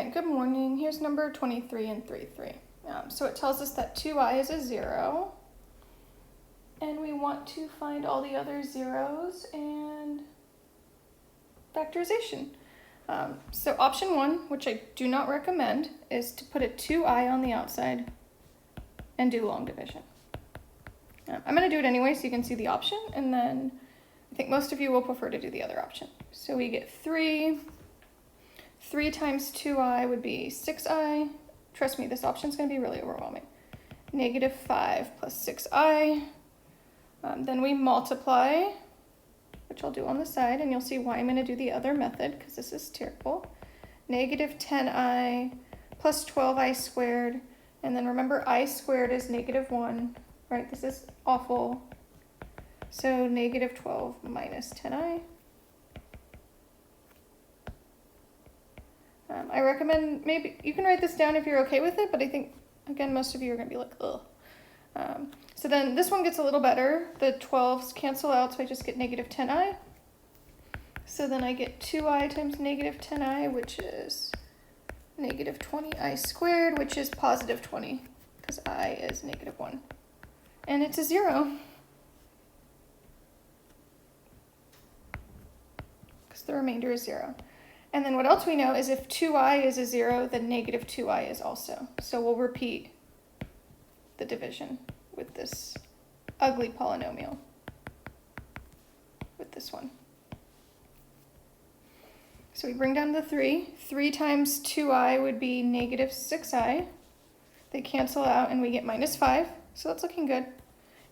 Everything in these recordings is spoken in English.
right, good morning. Here's number 23 and 3. So it tells us that 2i is a 0. And we want to find all the other zeros and factorization. So option 1, which I do not recommend, is to put a 2i on the outside and do long division. I'm going to do it anyway so you can see the option, and then I think most of you will prefer to do the other option. So we get 3. 3 times 2i would be 6i. Trust me, this option is going to be really overwhelming. Negative 5 plus 6i. Then we multiply, which I'll do on the side, and you'll see why I'm going to do the other method, because this is terrible. Negative 10i plus 12i squared. And then remember, I squared is negative 1, right? This is awful. So negative 12 minus 10i. I recommend, maybe you can write this down if you're okay with it, but I think, again, most of you are going to be like, ugh. So then this one gets a little better. The 12s cancel out, so I just get negative 10i. So then I get 2i times negative 10i, which is negative 20i squared, which is positive 20, because I is negative 1. And it's a 0. Because the remainder is 0. And then what else we know is if 2i is a 0, then negative 2i is also. So we'll repeat the division with this ugly polynomial, with this one. So we bring down the 3. 3 times 2i would be negative 6i. They cancel out and we get minus 5. So that's looking good.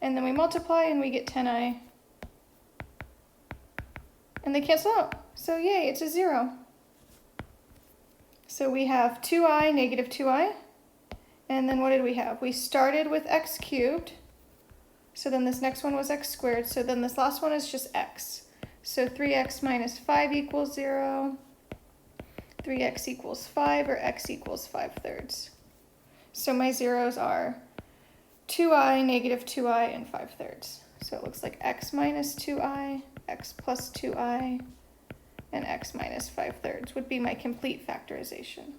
And then we multiply and we get 10i. And they cancel out. So yay, it's a 0. So we have 2i, negative 2i. And then what did we have? We started with x cubed. So then this next one was x squared. So then this last one is just x. So 3x minus 5 equals 0. 3x equals 5, or x equals 5/3. So my zeros are 2i, negative 2i, and 5/3. So it looks like x minus 2i, x plus 2i, and x minus 5/3 would be my complete factorization.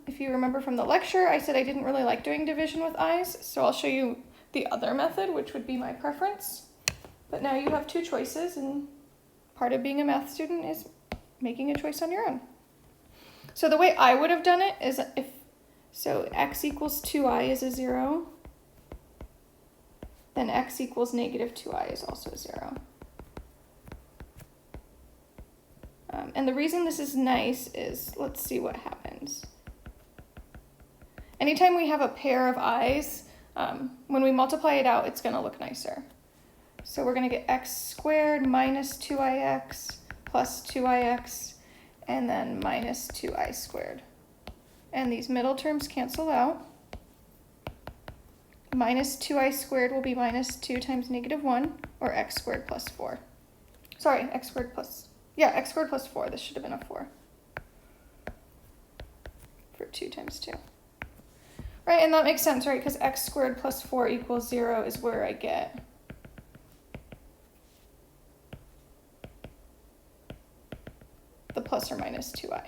If you remember from the lecture, I said I didn't really like doing division with i's, so I'll show you the other method, which would be my preference. But now you have two choices, and part of being a math student is making a choice on your own. So the way I would have done it is so x equals 2i is a 0, then x equals negative 2i is also a 0. And the reason this is nice is, let's see what happens. Anytime we have a pair of i's, when we multiply it out, it's going to look nicer. So we're going to get x squared minus 2ix plus 2ix, and then minus 2i squared. And these middle terms cancel out. Minus 2i squared will be minus 2 times negative 1, or x squared plus 4. Sorry, x squared plus 4. This should have been a 4. For 2 times 2. Right, and that makes sense, right? Because x squared plus 4 equals 0 is where I get the plus or minus 2i.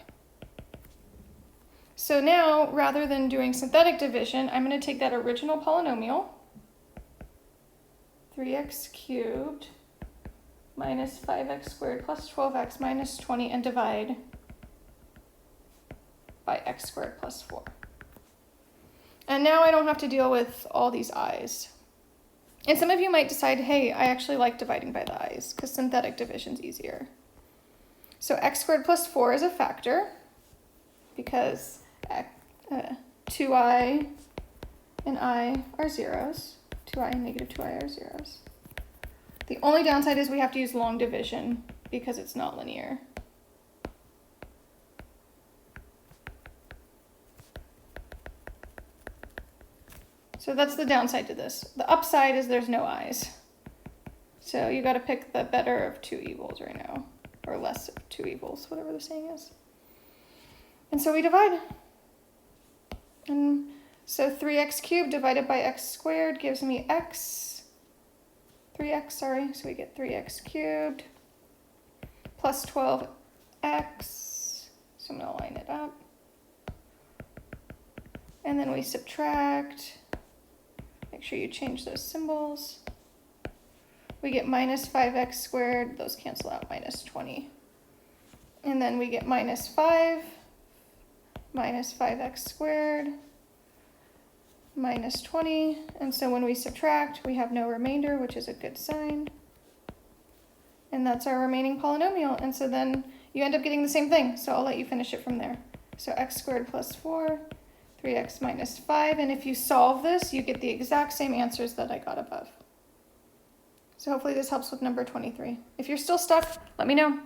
So now, rather than doing synthetic division, I'm going to take that original polynomial, 3x cubed minus 5x squared plus 12x minus 20, and divide by x squared plus 4. And now I don't have to deal with all these i's. And some of you might decide, hey, I actually like dividing by the i's, because synthetic division is easier. So x squared plus 4 is a factor, because 2i and I are zeros. 2i and negative 2i are zeros. The only downside is we have to use long division because it's not linear. So that's the downside to this. The upside is there's no i's. So you got to pick the better of two evils right now, or less of two evils, whatever the saying is. And so we divide. And so 3x cubed divided by x squared gives me 3x, sorry. So we get 3x cubed plus 12 x, so I'm going to line it up. And then we subtract, make sure you change those symbols. We get minus 5x squared, those cancel out, minus 20. And then we get minus 5, minus 5x squared, minus 20. And so when we subtract, we have no remainder, which is a good sign. And that's our remaining polynomial. And so then you end up getting the same thing. So I'll let you finish it from there. So x squared plus 4, 3x minus 5. And if you solve this, you get the exact same answers that I got above. So hopefully this helps with number 23. If you're still stuck, let me know.